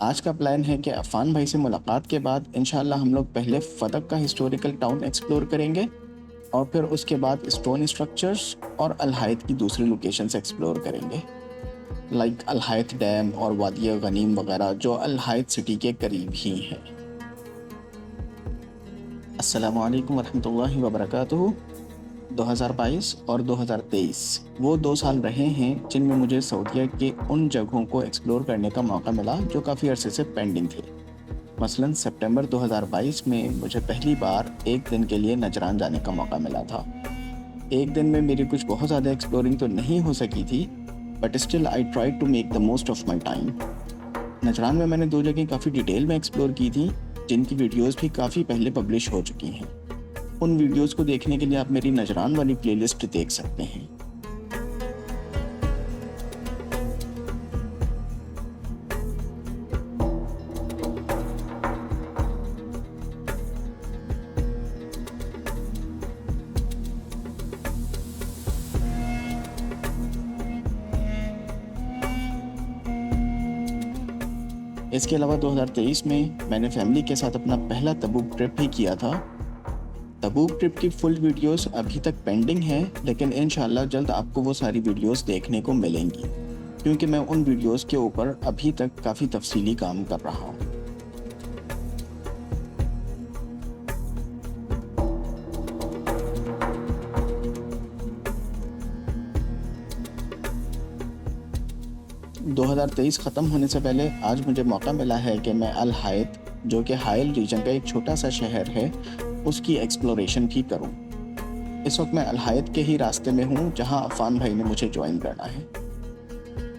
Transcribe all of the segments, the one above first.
आज का प्लान है कि अफ़ान भाई से मुलाकात के बाद इंशाल्लाह हम लोग पहले फ़दक का हिस्टोरिकल टाउन एक्सप्लोर करेंगे और फिर उसके बाद स्टोन स्ट्रक्चर्स और अल-हायत की दूसरी लोकेशंस एक्सप्लोर करेंगे, लाइक अल-हायत डैम और वादिया गनीम वगैरह जो अल-हायत सिटी के करीब ही हैं। अस्सलामु अलैकुम वरहमतुल्लाहि वबरकातुहू। 2022 और 2023 वो 2 साल रहे हैं जिनमें मुझे सऊदीया के उन जगहों को एक्सप्लोर करने का मौका मिला जो काफ़ी अरसे से पेंडिंग थे। मसलन सितंबर 2022 में मुझे पहली बार एक दिन के लिए नजरान जाने का मौका मिला था। एक दिन में मेरी कुछ बहुत ज़्यादा एक्सप्लोरिंग तो नहीं हो सकी थी, but still I tried to make the most of my time. Najran में मैंने 2 जगह काफ़ी डिटेल में एक्सप्लोर की थी, जिनकी वीडियोस भी काफ़ी पहले पब्लिश हो चुकी हैं। उन वीडियोस को देखने के लिए आप मेरी नजरान वाली प्लेलिस्ट देख सकते हैं। इसके अलावा 2023 में मैंने फैमिली के साथ अपना पहला तबूक ट्रिप भी किया था। तबूक ट्रिप की फुल वीडियोस अभी तक पेंडिंग है, लेकिन इंशाल्लाह जल्द आपको वो सारी वीडियोस देखने को मिलेंगी, क्योंकि मैं उन वीडियोस के ऊपर अभी तक काफ़ी तफसीली काम कर रहा हूँ। दो 2023 ख़त्म होने से पहले आज मुझे मौका मिला है कि मैं अल-हायत, जो कि हाइल रीजन का एक छोटा सा शहर है, उसकी एक्सप्लोरेशन भी करूं। इस वक्त मैं अल-हायत के ही रास्ते में हूं, जहां अफ़ान भाई ने मुझे ज्वाइन करना है।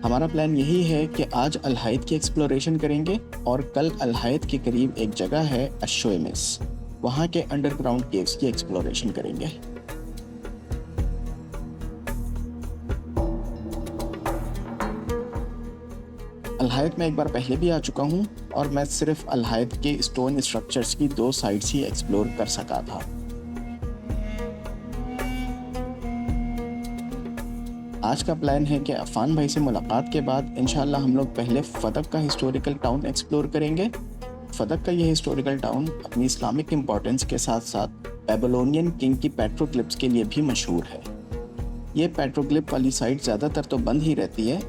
हमारा प्लान यही है कि आज अल-हायत की एक्सप्लोरेशन करेंगे और कल अल-हायत के करीब एक जगह है अशोयमिस, वहाँ के अंडरग्राउंड केव्स की एक्सप्लोरेशन करेंगे। अल-हायत में एक बार पहले भी आ चुका हूँ और मैं सिर्फ अल-हायत के स्टोन स्ट्रक्चर्स की 2 साइड्स ही एक्सप्लोर कर सका था। आज का प्लान है कि अफ़ान भाई से मुलाकात के बाद इंशाल्लाह हम लोग पहले फ़दक का हिस्टोरिकल टाउन एक्सप्लोर करेंगे। फ़दक का ये हिस्टोरिकल टाउन अपनी इस्लामिक इम्पोर्टेंस के साथ साथ बेबीलोनियन किंग की पेट्रोग्लिफ्स के लिए भी मशहूर है। ये पेट्रोग्लिफ वाली साइट ज़्यादातर तो बंद ही रहती है,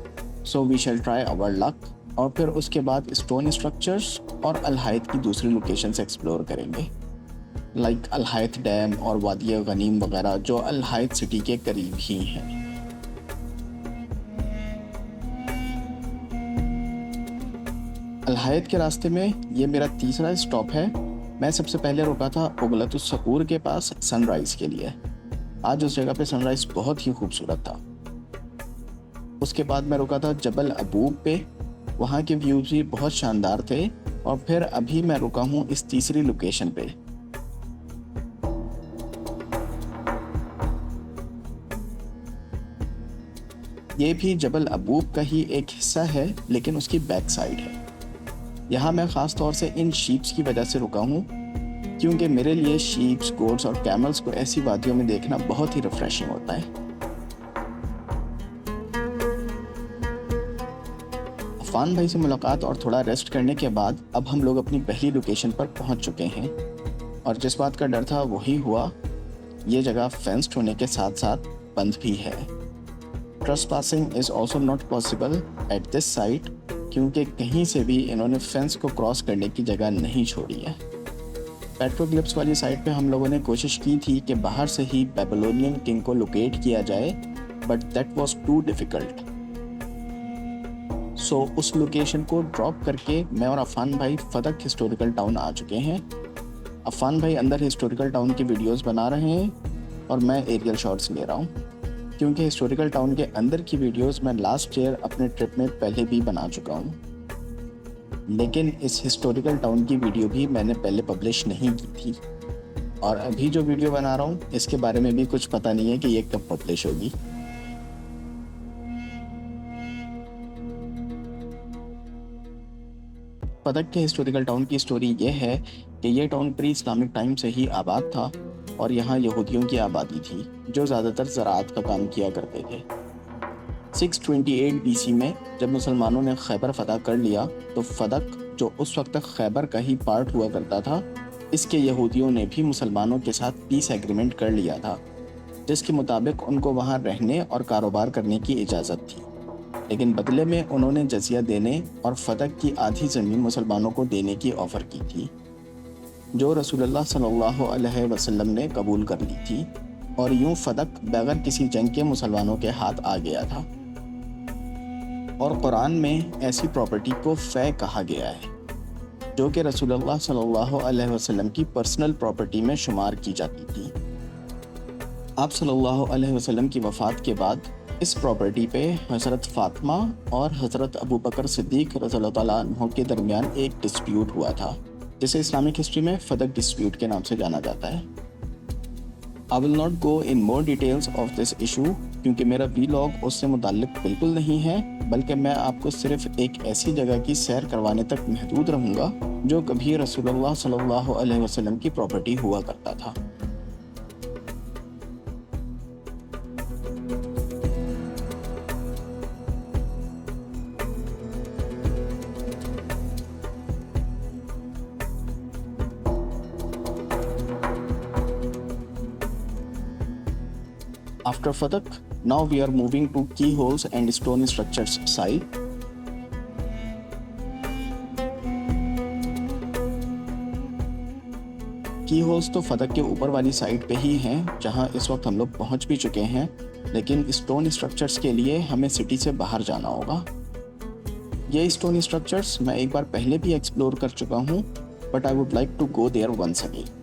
so we shall try our luck, और फिर उसके बाद स्टोन स्ट्रक्चर्स और अल-हायत की दूसरी लोकेशंस एक्सप्लोर करेंगे, लाइक अल-हायत डैम और वादिया गनीम वगैरह जो अल-हायत सिटी के करीब ही हैं। अल-हायत के रास्ते में ये मेरा तीसरा स्टॉप है। मैं सबसे पहले रुका था उगलतुस सकूर के पास सनराइज़ के लिए। आज उस जगह पे सनराइज़ बहुत ही खूबसूरत था। उसके बाद मैं रुका था जबल अबूब पे, वहाँ के व्यूज़ भी बहुत शानदार थे, और फिर अभी मैं रुका हूँ इस तीसरी लोकेशन पे। ये भी जबल अबूब का ही एक हिस्सा है, लेकिन उसकी बैक साइड है। यहाँ मैं ख़ास तौर से इन शीप्स की वजह से रुका हूँ, क्योंकि मेरे लिए शीप्स, गोट्स और कैमल्स को ऐसी वादियों में देखना बहुत ही रिफ्रेशिंग होता है। अफ़ान भाई से मुलाकात और थोड़ा रेस्ट करने के बाद अब हम लोग अपनी पहली लोकेशन पर पहुंच चुके हैं, और जिस बात का डर था वही हुआ। ये जगह फेंस्ड होने के साथ साथ बंद भी है। Trespassing is also not possible at this site, क्योंकि कहीं से भी इन्होंने फेंस को क्रॉस करने की जगह नहीं छोड़ी है। पेट्रोग्लिफ्स वाली साइट पे हम लोगों ने कोशिश की थी कि बाहर से ही बेबीलोनियन किंग को लोकेट किया जाए, but that was too difficult. So उस लोकेशन को ड्रॉप करके मैं और अफ़ान भाई फ़दक हिस्टोरिकल टाउन आ चुके हैं। अफ़ान भाई अंदर हिस्टोरिकल टाउन की वीडियोस बना रहे हैं और मैं एरियल शॉट्स ले रहा हूँ, क्योंकि हिस्टोरिकल टाउन के अंदर की वीडियोस मैं लास्ट ईयर अपने ट्रिप में पहले भी बना चुका हूँ, लेकिन इस हिस्टोरिकल टाउन की वीडियो भी मैंने पहले पब्लिश नहीं की थी, और अभी जो वीडियो बना रहा हूँ इसके बारे में भी कुछ पता नहीं है कि ये कब पब्लिश होगी। फ़दक के हिस्टोरिकल टाउन की स्टोरी ये है कि ये टाउन प्री इस्लामिक टाइम से ही आबाद था, और यहाँ यहूदियों की आबादी थी जो ज़्यादातर ज़राअत का काम किया करते थे। 628 BC में जब मुसलमानों ने खैबर फतह कर लिया तो फदक, जो उस वक्त तक खैबर का ही पार्ट हुआ करता था, इसके यहूदियों ने भी मुसलमानों के साथ पीस एग्रीमेंट कर लिया था, जिसके मुताबिक उनको वहाँ रहने और कारोबार करने की इजाज़त थी। लेकिन बदले में उन्होंने जजिया देने और फदक की आधी ज़मीन मुसलमानों को देने की ऑफ़र की थी, जो रसूलुल्लाह सल्लल्लाहु अलैहि वसल्लम ने कबूल कर ली थी, और यूं फदक बगैर किसी जंग के मुसलमानों के हाथ आ गया था। और कुरान में ऐसी प्रॉपर्टी को फ़ै कहा गया है, जो कि रसूलुल्लाह सल्लल्लाहु अलैहि वसल्लम की पर्सनल प्रॉपर्टी में शुमार की जाती थी। आप सल्लल्लाहु अलैहि वसल्लम की वफ़ात के बाद इस प्रॉपर्टी पे हज़रत फ़ातिमा और हज़रत अबू बकर सिद्दीक़ रज़ियल्लाहु तआला अन्हु के दरमियान एक डिस्प्यूट हुआ था, जिसे इस्लामिक हिस्ट्री में फदक डिस्प्यूट के नाम से जाना जाता है। I will not go in more details of this issue, क्योंकि मेरा वीलॉग उससे मुताल्लिक बिल्कुल नहीं है, बल्कि मैं आपको सिर्फ एक ऐसी जगह की सैर करवाने तक महदूद रहूँगा जो कभी रसूलुल्लाह सल्लल्लाहु अलैहि वसल्लम की प्रॉपर्टी हुआ करता था। After Fadak, now we are moving to keyholes and stone structures side. कीहोल्स तो फदक के ऊपर वाली साइड पे ही हैं, जहां इस वक्त हम लोग पहुंच भी चुके हैं, लेकिन स्टोन स्ट्रक्चर्स के लिए हमें सिटी से बाहर जाना होगा। ये स्टोन स्ट्रक्चर्स मैं एक बार पहले भी एक्सप्लोर कर चुका हूं, but I would like to go there once again.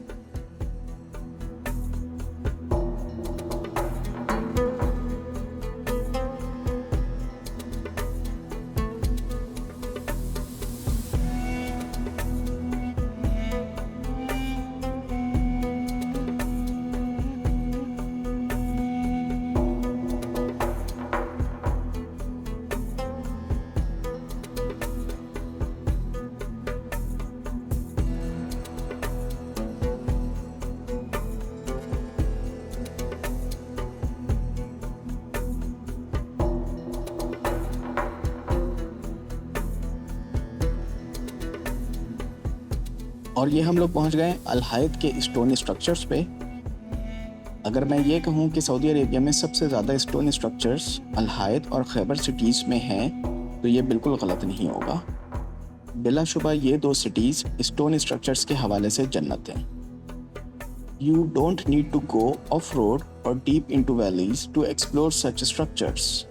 और ये हम लोग पहुंच गए अल-हायत के स्टोन स्ट्रक्चर्स पे। अगर मैं ये कहूँ कि सऊदी अरेबिया में सबसे ज़्यादा स्टोन स्ट्रक्चर्स अल-हायत और खैबर सिटीज़ में हैं, तो ये बिल्कुल गलत नहीं होगा। बिलाशुबा ये दो सिटीज़ स्टोन स्ट्रक्चर्स के हवाले से जन्नत हैं। You don't need to go off road और deep into valleys to explore such structures.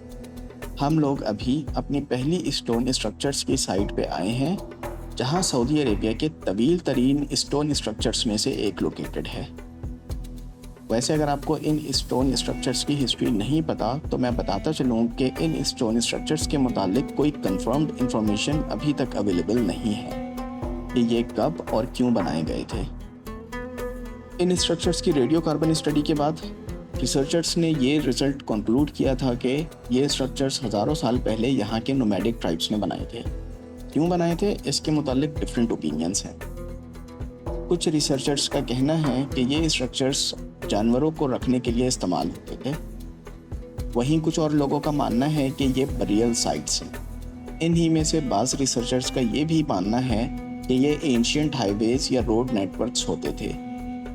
हम लोग अभी अपनी पहली स्टोन स्ट्रक्चर्स की साइट पे आए हैं, जहां सऊदी अरेबिया के तवील तरीन स्टोन स्ट्रक्चर्स में से एक लोकेटेड है। वैसे अगर आपको इन स्टोन स्ट्रक्चर्स की हिस्ट्री नहीं पता, तो मैं बताता चलूँ कि इन स्टोन स्ट्रक्चर्स के मुतालिक कोई कंफर्म्ड इंफॉर्मेशन अभी तक अवेलेबल नहीं है कि ये कब और क्यों बनाए गए थे। इन स्ट्रक्चर्स की रेडियो कार्बन स्टडी के बाद रिसर्चर्स ने ये रिजल्ट कंक्लूड किया था कि ये स्ट्रक्चर्स हज़ारों साल पहले यहाँ के नोमैडिक ट्राइब्स ने बनाए थे। क्यों बनाए थे, इसके मुतालिक डिफरेंट ओपिनियंस हैं। कुछ रिसर्चर्स का कहना है कि ये स्ट्रक्चर्स जानवरों को रखने के लिए इस्तेमाल होते थे। वहीं कुछ और लोगों का मानना है कि ये बरियल साइट्स हैं। इन्हीं में से बाज़ रिसर्चर्स का ये भी मानना है कि ये एंशियंट हाईवेज या रोड नेटवर्क्स होते थे,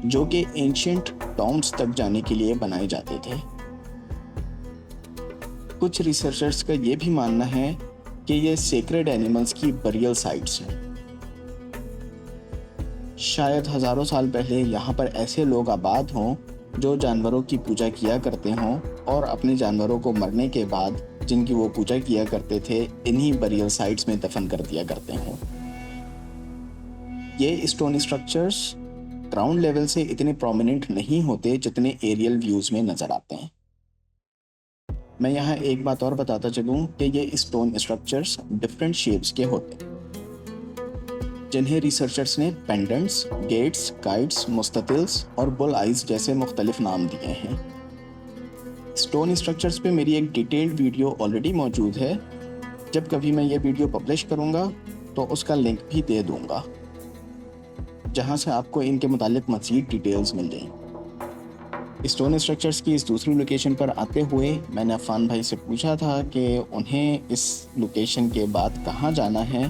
जो कि एंशियंट टॉम्ब्स तक जाने के लिए बनाए जाते थे। कुछ रिसर्चर्स का ये भी मानना है कि ये सेक्रेड एनिमल्स की बरियल साइट्स हैं। शायद हज़ारों साल पहले यहाँ पर ऐसे लोग आबाद हों जो जानवरों की पूजा किया करते हों, और अपने जानवरों को मरने के बाद जिनकी वो पूजा किया करते थे, इन्हीं बरियल साइट्स में दफन कर दिया करते हों। ये स्टोन स्ट्रक्चर्स ग्राउंड लेवल से इतने प्रोमिनेंट नहीं होते जितने एरियल व्यूज़ में नज़र आते हैं। मैं यहाँ एक बात और बताता चलूँ कि ये स्टोन स्ट्रक्चर्स डिफरेंट शेप्स के होते हैं, जिन्हें रिसर्चर्स ने पेंडेंट्स, गेट्स, काइट्स, मुस्ततिल्स और बुल आइज जैसे मुख्तलिफ नाम दिए हैं। स्टोन स्ट्रक्चर्स पे मेरी एक डिटेल्ड वीडियो ऑलरेडी मौजूद है। जब कभी मैं ये वीडियो पब्लिश करूँगा तो उसका लिंक भी दे दूँगा, जहाँ से आपको इनके मुतालिक मज़ीद डिटेल्स मिल जाएंगी। स्टोन स्ट्रक्चर्स की इस दूसरी लोकेशन पर आते हुए मैंने अफ़ान भाई से पूछा था कि उन्हें इस लोकेशन के बाद कहाँ जाना है,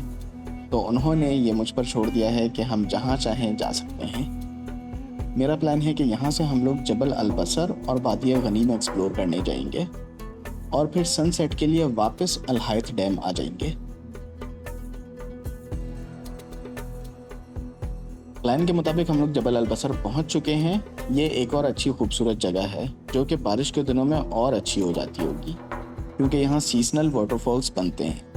तो उन्होंने ये मुझ पर छोड़ दिया है कि हम जहाँ चाहें जा सकते हैं। मेरा प्लान है कि यहाँ से हम लोग जबल अल-बसर और वादी गनीम एक्सप्लोर करने जाएंगे और फिर सनसेट के लिए वापस अल-हायत डैम आ जाएंगे। प्लान के मुताबिक हम लोग जबल अल-बसर पहुंच चुके हैं। ये एक और अच्छी खूबसूरत जगह है जो कि बारिश के दिनों में और अच्छी हो जाती होगी क्योंकि यहाँ सीजनल वाटरफॉल्स बनते हैं।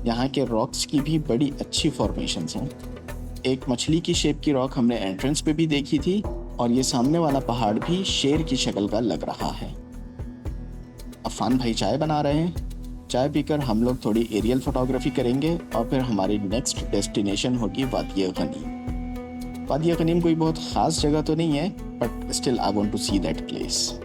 यहाँ के रॉक्स की भी बड़ी अच्छी फॉर्मेशंस हैं। एक मछली की शेप की रॉक हमने एंट्रेंस पे भी देखी थी और ये सामने वाला पहाड़ भी शेर की शक्ल का लग रहा है। अफ़ान भाई चाय बना रहे हैं। चाय पीकर हम लोग थोड़ी एरियल फोटोग्राफी करेंगे और फिर हमारी नेक्स्ट डेस्टिनेशन होगी वादी गनीम। वादी गनीम कोई बहुत ख़ास जगह तो नहीं है, but still I want to see that place.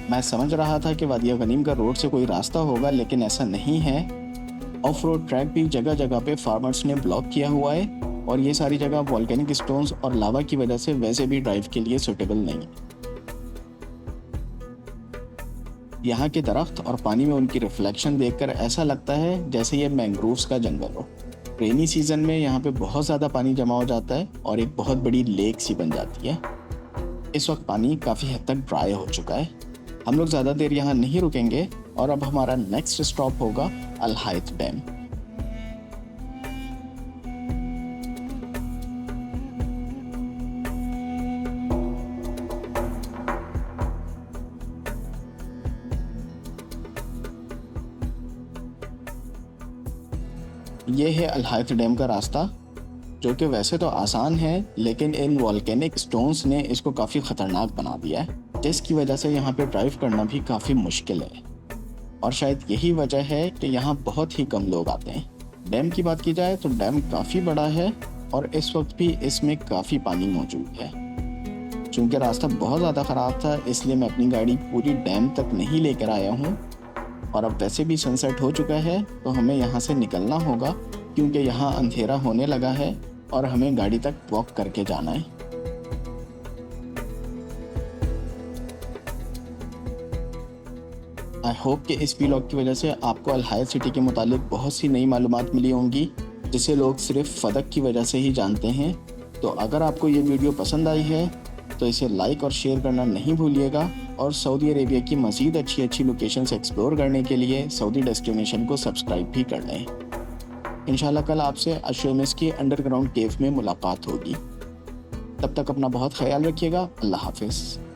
मैं समझ रहा था कि वादिया गनीम का रोड से कोई रास्ता होगा, लेकिन ऐसा नहीं है। ऑफ रोड ट्रैक भी जगह जगह पे फार्मर्स ने ब्लॉक किया हुआ है और ये सारी जगह वॉल्केनिक स्टोन्स और लावा की वजह से वैसे भी ड्राइव के लिए सूटेबल नहीं है। यहाँ के दरख्त और पानी में उनकी रिफ्लेक्शन देखकर ऐसा लगता है जैसे ये मैंग्रोव्स का जंगल हो। रेनी सीजन में यहाँ पे बहुत ज़्यादा पानी जमा हो जाता है और एक बहुत बड़ी लेक सी बन जाती है। इस वक्त पानी काफ़ी हद तक ड्राई हो चुका है। हम लोग ज़्यादा देर यहाँ नहीं रुकेंगे और अब हमारा नेक्स्ट स्टॉप होगा अल-हायत डैम। ये है अल-हायत डैम का रास्ता, जो कि वैसे तो आसान है, लेकिन इन वॉल्केनिक स्टोन्स ने इसको काफ़ी ख़तरनाक बना दिया है, जिसकी वजह से यहाँ पे ड्राइव करना भी काफ़ी मुश्किल है। और शायद यही वजह है कि यहाँ बहुत ही कम लोग आते हैं। डैम की बात की जाए तो डैम काफ़ी बड़ा है और इस वक्त भी इसमें काफ़ी पानी मौजूद है। चूँकि रास्ता बहुत ज़्यादा ख़राब था, इसलिए मैं अपनी गाड़ी पूरी डैम तक नहीं लेकर आया हूँ और अब वैसे भी सनसेट हो चुका है, तो हमें यहाँ से निकलना होगा क्योंकि यहाँ अंधेरा होने लगा है और हमें गाड़ी तक वॉक करके जाना है। आई होप कि इस व्लॉग की वजह से आपको अल-हायत सिटी के मुतालिक बहुत सी नई मालूमात मिली होंगी, जिसे लोग सिर्फ फदक की वजह से ही जानते हैं। तो अगर आपको ये वीडियो पसंद आई है तो इसे लाइक और शेयर करना नहीं भूलिएगा और सऊदी अरेबिया की मज़ीद अच्छी लोकेशंस एक्सप्लोर करने के लिए सऊदी डेस्टिनेशन को सब्सक्राइब भी कर लें। इंशाल्लाह कल आपसे अशेमिस की अंडरग्राउंड केव में मुलाकात होगी। तब तक अपना बहुत ख्याल रखिएगा। अल्लाह हाफिज़।